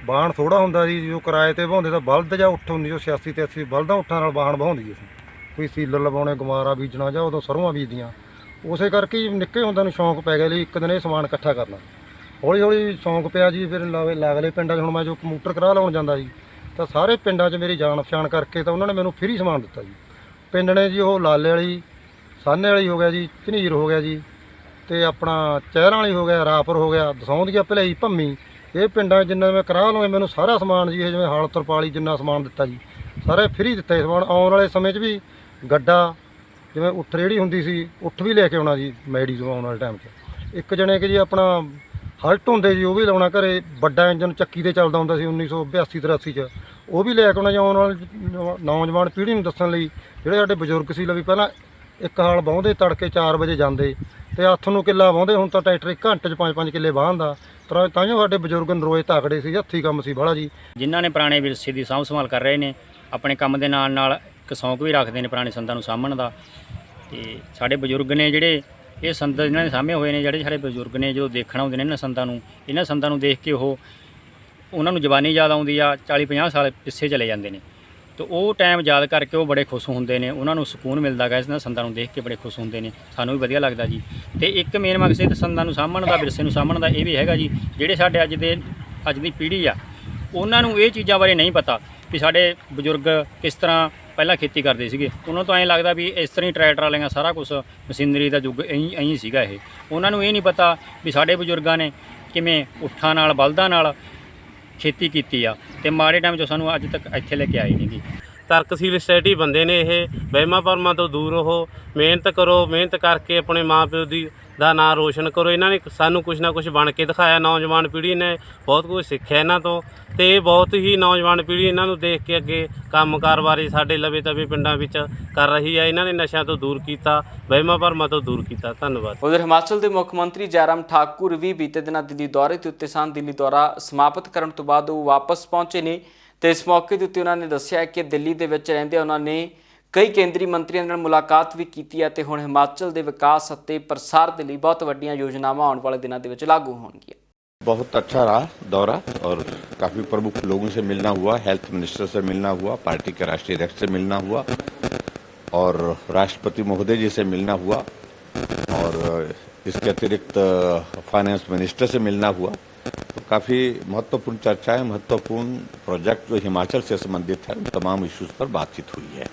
ਵਾਹਣ ਥੋੜ੍ਹਾ ਹੁੰਦਾ ਸੀ, ਜੋ ਕਿਰਾਏ 'ਤੇ ਵਾਹੁੰਦੇ ਤਾਂ ਬਲਦ ਜਾਂ ਉੱਠ 1986 ਤੇ 80 ਬਲਦਾਂ ਉੱਠਾਂ ਨਾਲ ਵਾਹਣ ਵਾਹੁੰਦੀ ਸੀ। ਕੋਈ ਸੀਲਰ ਲਵਾਉਣੇ, ਗਮਾਰਾ ਬੀਜਣਾ ਜਾਂ ਉਦੋਂ ਸਰੋਂ ਬੀਜਦੀਆਂ। ਉਸੇ ਕਰਕੇ ਨਿੱਕੇ ਹੁੰਦਿਆਂ ਨੂੰ ਸ਼ੌਂਕ ਪੈ ਗਿਆ ਲਈ ਇੱਕ ਦਿਨ ਇਹ ਸਮਾਨ ਇਕੱਠਾ ਕਰਨਾ। ਹੌਲੀ ਹੌਲੀ ਸ਼ੌਂਕ ਪਿਆ ਜੀ। ਫਿਰ ਲਾਗਲੇ ਪਿੰਡਾਂ 'ਚ ਹੁਣ ਮੈਂ ਜੋ ਕੰਪਿਊਟਰ ਕਰਾ ਲਾਉਣ ਜਾਂਦਾ ਜੀ, ਤਾਂ ਸਾਰੇ ਪਿੰਡਾਂ 'ਚ ਮੇਰੀ ਜਾਣ ਪਛਾਣ ਕਰਕੇ ਤਾਂ ਉਹਨਾਂ ਨੇ ਮੈਨੂੰ ਫ੍ਰੀ ਸਮਾਨ ਦਿੱਤਾ ਜੀ। ਪਿੰਡ ਨੇ ਜੀ ਉਹ ਲਾਲੇ ਵਾਲੀ, ਸਾਹਨੇ ਵਾਲੀ ਹੋ ਗਿਆ ਜੀ, ਝਨੀਰ ਹੋ ਗਿਆ ਜੀ, ਅਤੇ ਆਪਣਾ ਚਹਿਰਾਂ ਵਾਲੀ ਹੋ ਗਿਆ, ਰਾਪੁਰ ਹੋ ਗਿਆ, ਦਸੌਂਦੀਆ, ਭਲੇਈ, ਭੰਮੀ। ਇਹ ਪਿੰਡਾਂ ਜਿੰਨਾ ਮੈਂ ਕਰਾ ਲਵਾਂ ਮੈਨੂੰ ਸਾਰਾ ਸਮਾਨ ਜੀ, ਇਹ ਜਿਵੇਂ ਹਲ ਤਰਪਾਲੀ ਜਿੰਨਾ ਸਮਾਨ ਦਿੱਤਾ ਜੀ, ਸਾਰੇ ਫ੍ਰੀ ਦਿੱਤਾ ਇਹ ਸਮਾਨ। ਆਉਣ ਵਾਲੇ ਸਮੇਂ 'ਚ ਵੀ ਗੱਡਾ, ਜਿਵੇਂ ਉੱਠ ਰੇਹੜੀ ਹੁੰਦੀ ਸੀ, ਉੱਠ ਵੀ ਲੈ ਕੇ ਆਉਣਾ ਜੀ ਮੈਡੀ ਤੋਂ ਆਉਣ ਵਾਲੇ ਟਾਈਮ 'ਚ। ਇੱਕ ਜਣੇ ਕਿ ਜੀ ਆਪਣਾ ਹਲਟ ਹੁੰਦੇ ਜੀ, ਉਹ ਵੀ ਲਾਉਣਾ ਘਰੇ। ਵੱਡਾ ਇੰਜਨ ਚੱਕੀ 'ਤੇ ਚੱਲਦਾ ਹੁੰਦਾ ਸੀ 1982-83 'ਚ, ਉਹ ਵੀ ਲੈ ਕੇ ਆਉਣਾ ਜੀ ਆਉਣ ਵਾਲੇ ਨੌਜਵਾਨ ਪੀੜ੍ਹੀ ਨੂੰ ਦੱਸਣ ਲਈ। ਜਿਹੜੇ ਸਾਡੇ ਬਜ਼ੁਰਗ ਸੀ, ਵੀ ਪਹਿਲਾਂ ਇੱਕ ਹਾਲ ਵਾਹੁੰਦੇ, ਤੜਕੇ 4 ਵਜੇ ਜਾਂਦੇ ਤੇ ਹੱਥ ਨੂੰ ਕਿੱਲਾ ਵਾਹੁੰਦੇ, ਹੁਣ ਤਾਂ ਟਰੈਕਟਰ 1 ਘੰਟੇ 'ਚ 5-5 ਕਿੱਲੇ ਵਾਹੁੰਦਾ। ਤਾਂ ਤਾਂਹੀਓ ਸਾਡੇ ਬਜ਼ੁਰਗ ਨਰੋਏ ਤਾਕੜੇ ਸੀ, ਹੱਥੀਂ ਕੰਮ ਸੀ ਬਾਹਲਾ ਜੀ। ਜਿਨ੍ਹਾਂ ਨੇ ਪੁਰਾਣੇ ਵਿਰਸੇ ਦੀ ਸਾਂਭ ਸੰਭਾਲ ਕਰ ਰਹੇ ਨੇ, ਆਪਣੇ ਕੰਮ ਦੇ ਨਾਲ ਨਾਲ ਇੱਕ ਸ਼ੌਂਕ ਵੀ ਰੱਖਦੇ ਨੇ ਪੁਰਾਣੇ ਸੰਦਾਂ ਨੂੰ ਸਾਂਭਣ ਦਾ। ਤੇ ਸਾਡੇ ਬਜ਼ੁਰਗ ਨੇ ਜਿਹੜੇ ਇਹ ਸੰਦ ਇਹਨਾਂ ਨੇ ਸਾਂਭੇ ਹੋਏ ਨੇ, ਜਿਹੜੇ ਸਾਡੇ ਬਜ਼ੁਰਗ ਨੇ ਜਦੋਂ ਦੇਖਣ ਆਉਂਦੇ ਨੇ ਇਹਨਾਂ ਸੰਦਾਂ ਨੂੰ ਦੇਖ ਕੇ ਉਹਨਾਂ ਨੂੰ ਜਵਾਨੀ ਯਾਦ ਆਉਂਦੀ ਆ, 40-50 ਸਾਲ ਪਿੱਛੇ ਚਲੇ ਜਾਂਦੇ ਨੇ। ਤੇ ਉਹ ਟਾਈਮ ਯਾਦ ਕਰਕੇ ਉਹ ਬੜੇ ਖੁਸ਼ ਹੁੰਦੇ ਨੇ, ਉਹਨਾਂ ਨੂੰ ਸਕੂਨ ਮਿਲਦਾ ਗਾ ਇਹਨਾਂ ਸੰਦਾਂ ਨੂੰ ਦੇਖ ਕੇ, ਬੜੇ ਖੁਸ਼ ਹੁੰਦੇ ਨੇ, ਸਾਨੂੰ ਵੀ ਵਧੀਆ ਲੱਗਦਾ ਜੀ। ਤੇ ਇੱਕ ਮੇਨ ਮਕਸਦ ਸੰਦਾਂ ਨੂੰ ਸਾਂਭਣ ਦਾ, ਵਿਰਸੇ ਨੂੰ ਸਾਂਭਣ ਦਾ ਇਹ ਵੀ ਹੈਗਾ ਜੀ, ਜਿਹੜੇ ਸਾਡੇ ਅੱਜ ਦੀ ਪੀੜ੍ਹੀ ਆ, ਉਹਨਾਂ ਨੂੰ ਇਹ ਚੀਜ਼ਾਂ ਬਾਰੇ ਨਹੀਂ ਪਤਾ ਵੀ ਸਾਡੇ ਬਜ਼ੁਰਗ ਕਿਸ ਤਰ੍ਹਾਂ ਪਹਿਲਾਂ ਖੇਤੀ ਕਰਦੇ ਸੀਗੇ। ਉਹਨਾਂ ਤੋਂ ਐਂ ਲੱਗਦਾ ਵੀ ਇਸ ਤਰ੍ਹਾਂ ਹੀ ਟਰੈਕਟਰ ਵਾਲੀਆਂ ਸਾਰਾ ਕੁਝ ਮਸ਼ੀਨਰੀ ਦਾ ਯੁੱਗ ਐਂ ਸੀਗਾ ਇਹ। ਉਹਨਾਂ ਨੂੰ ਇਹ ਨਹੀਂ ਪਤਾ ਵੀ ਸਾਡੇ ਬਜ਼ੁਰਗਾਂ ਨੇ ਕਿਵੇਂ ਊਠਾਂ ਨਾਲ ਬਲਦਾਂ ਨਾਲ ਖੇਤੀ ਕੀਤੀ ਆ, ਤੇ ਮਾੜੇ ਟਾਈਮ 'ਚ ਸਾਨੂੰ ਅੱਜ ਤੱਕ ਇੱਥੇ ਲੈ ਕੇ ਆਏ ਨਹੀਂ ਗੀ। ਤਰਕਸ਼ੀਲ ਸਟੇਟੀ ਬੰਦੇ ਨੇ ਇਹ, ਵਹਿਮਾਂ ਭਰਮਾਂ ਤੋਂ ਦੂਰ ਰਹੋ, ਮਿਹਨਤ ਕਰੋ, ਮਿਹਨਤ ਕਰਕੇ ਆਪਣੇ ਮਾਂ ਪਿਓ ਦਾ ਨਾਂ ਰੋਸ਼ਨ ਕਰੋ। ਇਹਨਾਂ ਨੇ ਸਾਨੂੰ ਕੁਝ ਨਾ ਕੁਝ ਬਣ ਕੇ ਦਿਖਾਇਆ, ਨੌਜਵਾਨ ਪੀੜ੍ਹੀ ਨੇ ਬਹੁਤ ਕੁਝ ਸਿੱਖਿਆ ਇਹਨਾਂ ਤੋਂ, ਤੇ ਇਹ ਬਹੁਤ ਹੀ ਨੌਜਵਾਨ ਪੀੜ੍ਹੀ ਇਹਨਾਂ ਨੂੰ ਦੇਖ ਕੇ ਅੱਗੇ ਕੰਮਕਾਰ ਬਾਰੇ ਸਾਡੇ ਲਵੇ ਤਵੇ ਪਿੰਡਾਂ ਵਿੱਚ ਕਰ ਰਹੀ ਹੈ। ਇਹਨਾਂ ਨੇ ਨਸ਼ਿਆਂ ਤੋਂ ਦੂਰ ਕੀਤਾ, ਵਹਿਮਾਂ ਭਰਮਾਂ ਤੋਂ ਦੂਰ ਕੀਤਾ। ਧੰਨਵਾਦ। ਉਧਰ ਹਿਮਾਚਲ ਦੇ ਮੁੱਖ ਮੰਤਰੀ ਜੈਰਾਮ ਠਾਕੁਰ ਵੀ ਬੀਤੇ ਦਿਨਾਂ ਦਿੱਲੀ ਦੌਰੇ ਦੇ ਉੱਤੇ ਸਨ। ਦਿੱਲੀ ਦੌਰਾ ਸਮਾਪਤ ਕਰਨ ਤੋਂ ਬਾਅਦ ਉਹ ਵਾਪਸ ਪਹੁੰਚੇ ਨੇ ਤੇ ਇਸ ਮੌਕੇ ਦੇ ਉੱਤੇ ਉਹਨਾਂ ਨੇ ਦੱਸਿਆ ਕਿ ਦਿੱਲੀ ਦੇ ਵਿੱਚ ਰਹਿੰਦੇ ਉਹਨਾਂ ਨੇ ਕਈ ਕੇਂਦਰੀ ਮੰਤਰੀਆਂ ਨਾਲ ਮੁਲਾਕਾਤ ਵੀ ਕੀਤੀ ਹੈ ਤੇ ਹੁਣ ਹਿਮਾਚਲ ਦੇ ਵਿਕਾਸ ਅਤੇ ਪ੍ਰਸਾਰ ਦੇ ਲਈ ਬਹੁਤ ਵੱਡੀਆਂ ਯੋਜਨਾਵਾਂ ਆਉਣ ਵਾਲੇ ਦਿਨਾਂ ਦੇ ਵਿੱਚ ਲਾਗੂ ਹੋਣਗੀਆਂ। बहुत अच्छा रहा दौरा और काफ़ी प्रमुख लोगों से मिलना हुआ, हेल्थ मिनिस्टर से मिलना हुआ, पार्टी के राष्ट्रीय अध्यक्ष से मिलना हुआ और राष्ट्रपति महोदय जी से मिलना हुआ और इसके अतिरिक्त फाइनेंस मिनिस्टर से मिलना हुआ। तो काफ़ी महत्वपूर्ण चर्चाएं, महत्वपूर्ण प्रोजेक्ट जो हिमाचल से संबंधित है उन तमाम इश्यूज़ पर बातचीत हुई है।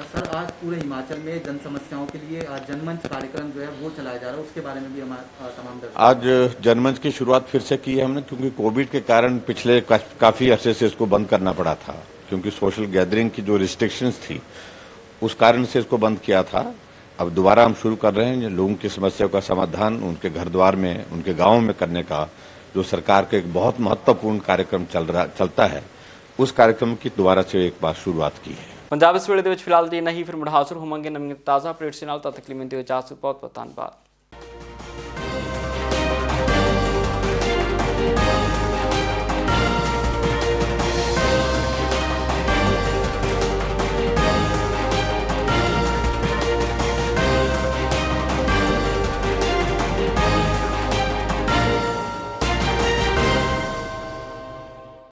सर, आज पूरे हिमाचल में जन समस्याओं के लिए आज जनमंच कार्यक्रम जो है वो चलाया जा रहा है, उसके बारे में भी हमारे तमाम दर्शक आज जनमंच की शुरुआत फिर से की है हमने, क्योंकि कोविड के कारण पिछले काफ़ी अरसे से इसको बंद करना पड़ा था, क्योंकि सोशल गैदरिंग की जो रिस्ट्रिक्शंस थी उस कारण से इसको बंद किया था। अब दोबारा हम शुरू कर रहे हैं। लोगों की समस्याओं का समाधान उनके घर द्वार में, उनके गाँव में करने का जो सरकार का एक बहुत महत्वपूर्ण कार्यक्रम चलता है, उस कार्यक्रम की दोबारा से एक बार शुरुआत की है। ਪੰਜਾਬ ਇਸ ਵੇਲੇ ਦੇ ਵਿੱਚ ਫਿਲਹਾਲ ਦੀ ਨਹੀਂ, ਫਿਰ ਮੁੜ ਹਾਜ਼ਰ ਹੋਵਾਂਗੇ ਨਵੀਂ ਤਾਜ਼ਾ ਅਪਡੇਟਸ ਨਾਲ। ਤਦ ਤੱਕ ਲਈ ਮੈਨੂੰ ਦਿਓ ਇਜਾਜ਼ਤ। ਬਹੁਤ ਬਹੁਤ ਧੰਨਵਾਦ।